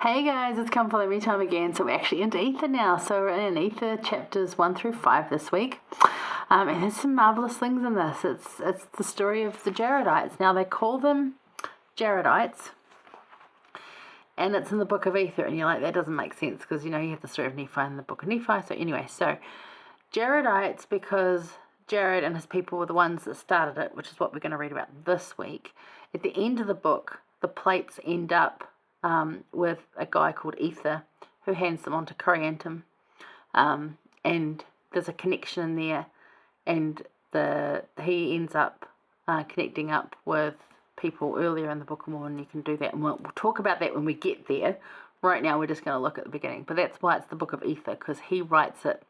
Hey guys, it's Come Follow Me time again. So we're actually into Ether now. So we're in Ether chapters 1 through 5 this week. And there's some marvellous things in this. It's the story of the Jaredites. Now they call them Jaredites. And it's in the book of Ether. And you're like, that doesn't make sense because, you have the story of Nephi in the book of Nephi. So anyway, Jaredites because Jared and his people were the ones that started it, which is what we're going to read about this week. At the end of the book, the plates end up with a guy called Ether who hands them on to Coriantum. And there's a connection in there, and he ends up connecting up with people earlier in the Book of Mormon. You can do that, and we'll talk about that when we get there. Right now we're just going to look at the beginning, but that's why it's the Book of Ether, because he writes it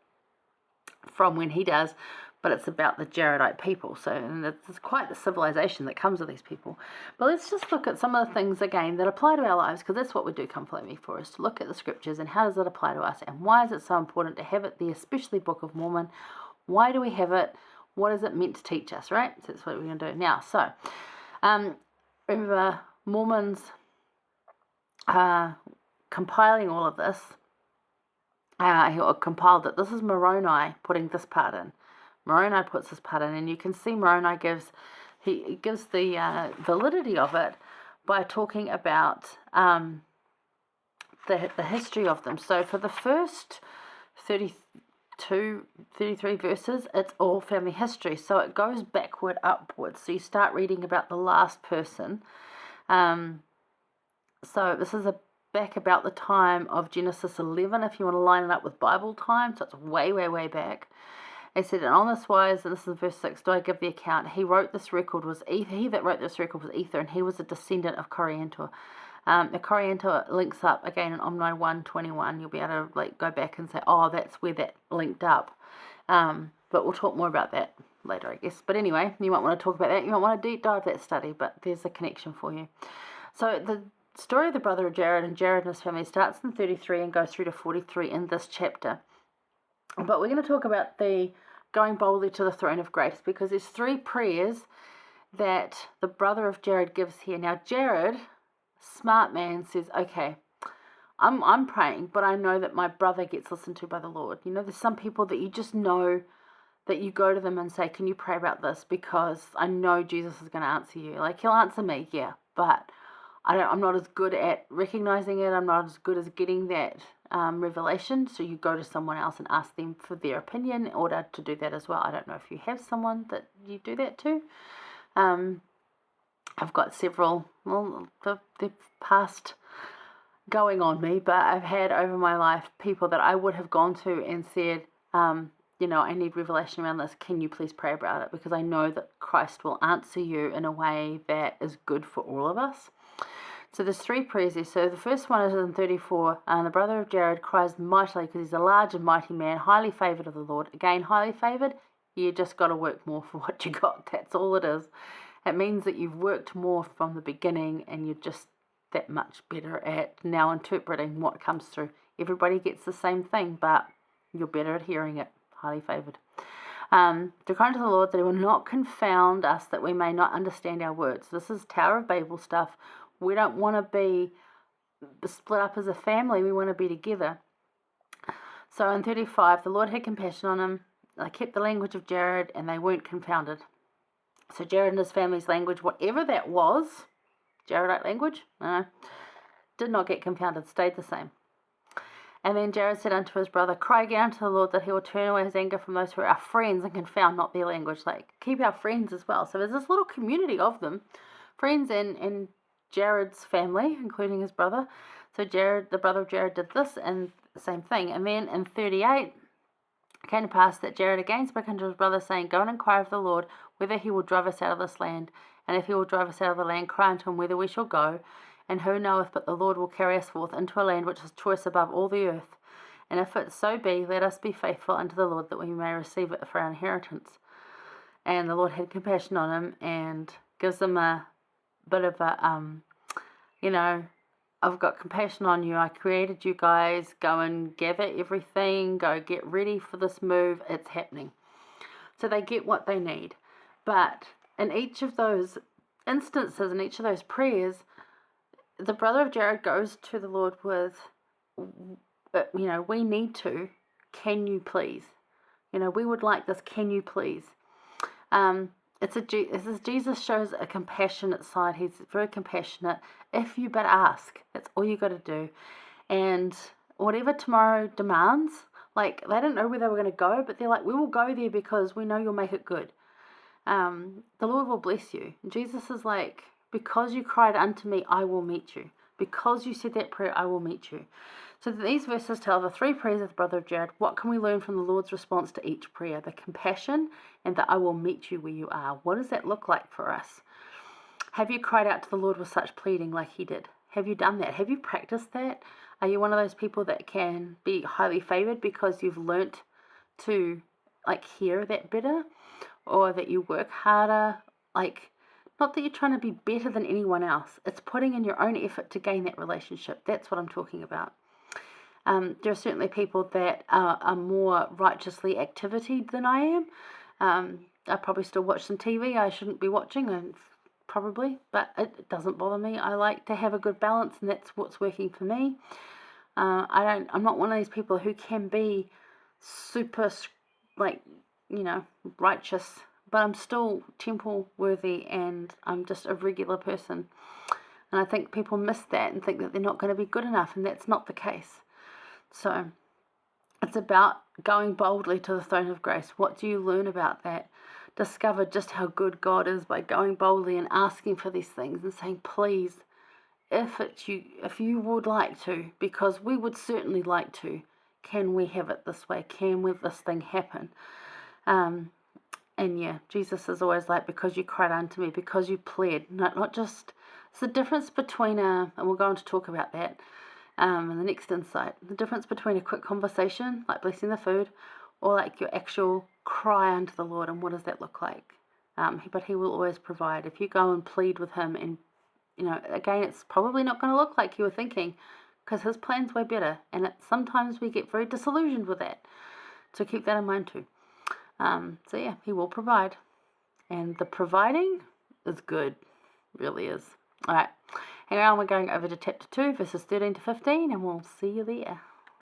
from when he does, but it's about the Jaredite people. So, and it's quite the civilization that comes with these people. But let's just look at some of the things again that apply to our lives, because that's what we do Come Follow Me for, is to look at the scriptures and how does it apply to us, and why is it so important to have it there, especially Book of Mormon. Why do we have it? What is it meant to teach us, right? So that's what we're going to do now. So, remember, Mormons compiling all of this, or compiled it. This is Moroni putting this part in. Moroni puts this part in, and you can see Moroni gives the validity of it by talking about the history of them. So for the first 33 verses, it's all family history. So it goes backward upwards. So you start reading about the last person. So this is back about the time of Genesis 11, if you want to line it up with Bible time. So it's way, way, way back. It said, and on this wise, and this is verse 6, do I give the account? He wrote this record was Ether. He that wrote this record was Ether, and he was a descendant of Coriantor. The Coriantor links up again in Omni 1:21. You'll be able to go back and say, oh, that's where that linked up. But we'll talk more about that later, I guess. But anyway, you might want to talk about that. You might want to deep dive that study, but there's a connection for you. So the story of the brother of Jared and Jared and his family starts in 33 and goes through to 43 in this chapter. But we're going to talk about the going boldly to the throne of grace, because there's 3 prayers that the brother of Jared gives here. Now, Jared, smart man, says, okay, I'm praying, but I know that my brother gets listened to by the Lord. There's some people that you just know that you go to them and say, can you pray about this? Because I know Jesus is going to answer you. He'll answer me, yeah, but I'm not as good at recognizing it. I'm not as good as getting that revelation. So you go to someone else and ask them for their opinion in order to do that as well. I don't know if you have someone that you do that to. I've got several, they've passed going on me, but I've had over my life people that I would have gone to and said, I need revelation around this. Can you please pray about it? Because I know that Christ will answer you in a way that is good for all of us. So there's 3 prayers there. So the first one is in 34. The brother of Jared cries mightily because he's a large and mighty man, highly favoured of the Lord. Again, highly favoured, you just got to work more for what you got. That's all it is. It means that you've worked more from the beginning and you're just that much better at now interpreting what comes through. Everybody gets the same thing, but you're better at hearing it. Highly favoured. To cry unto the Lord that he will not confound us, that we may not understand our words. This is Tower of Babel stuff. We don't want to be split up as a family. We want to be together. So in 35, the Lord had compassion on him. They kept the language of Jared, and they weren't confounded. So Jared and his family's language, whatever that was, Jaredite language, did not get confounded, stayed the same. And then Jared said unto his brother, cry again unto the Lord that he will turn away his anger from those who are our friends and confound not their language. Keep our friends as well. So there's this little community of them, friends and Jared's family, including his brother. So Jared, the brother of Jared, did this and the same thing. And then in 38, it came to pass that Jared again spoke unto his brother, saying, go and inquire of the Lord whether he will drive us out of this land. And if he will drive us out of the land, cry unto him whether we shall go. And who knoweth but the Lord will carry us forth into a land which is choice above all the earth. And if it so be, let us be faithful unto the Lord, that we may receive it for our inheritance. And the Lord had compassion on him and gives him a bit of a, I've got compassion on you. I created you guys. Go and gather everything. Go get ready for this move. It's happening. So they get what they need. But in each of those instances, in each of those prayers, the brother of Jared goes to the Lord with, we need to, can you please? We would like this, can you please? Jesus shows a compassionate side. He's very compassionate. If you but ask, that's all you got to do. And whatever tomorrow demands, like, they didn't know where they were going to go, but they're like, we will go there because we know you'll make it good. The Lord will bless you. And Jesus is like, because you cried unto me, I will meet you. Because you said that prayer, I will meet you. So these verses tell the 3 prayers of the brother of Jared. What can we learn from the Lord's response to each prayer? The compassion and the I will meet you where you are. What does that look like for us? Have you cried out to the Lord with such pleading like he did? Have you done that? Have you practiced that? Are you one of those people that can be highly favored because you've learnt to hear that better? Or that you work harder? Not that you're trying to be better than anyone else. It's putting in your own effort to gain that relationship. That's what I'm talking about. There are certainly people that are more righteously activity than I am. I probably still watch some TV I shouldn't be watching, probably, but it doesn't bother me. I like to have a good balance, and that's what's working for me. I'm not one of these people who can be super, righteous, but I'm still temple worthy, and I'm just a regular person. And I think people miss that and think that they're not going to be good enough, and that's not the case. So it's about going boldly to the throne of grace. What do you learn about that? Discover just how good God is by going boldly and asking for these things and saying, please, if you would like to, because we would certainly like to, can we have it this way? Can this thing happen? And yeah, Jesus is always like, because you cried unto me, because you pled. Not just, it's the difference between and we'll go on to talk about that in the next insight. The difference between a quick conversation, like blessing the food, or like your actual cry unto the Lord, and what does that look like? But he will always provide. If you go and plead with him, and again, it's probably not going to look like you were thinking, because his plan's way better, and sometimes we get very disillusioned with that. So keep that in mind too. So yeah, he will provide, and the providing is good, really is. All right, hang on, we're going over to chapter 2, verses 13 to 15, and we'll see you there.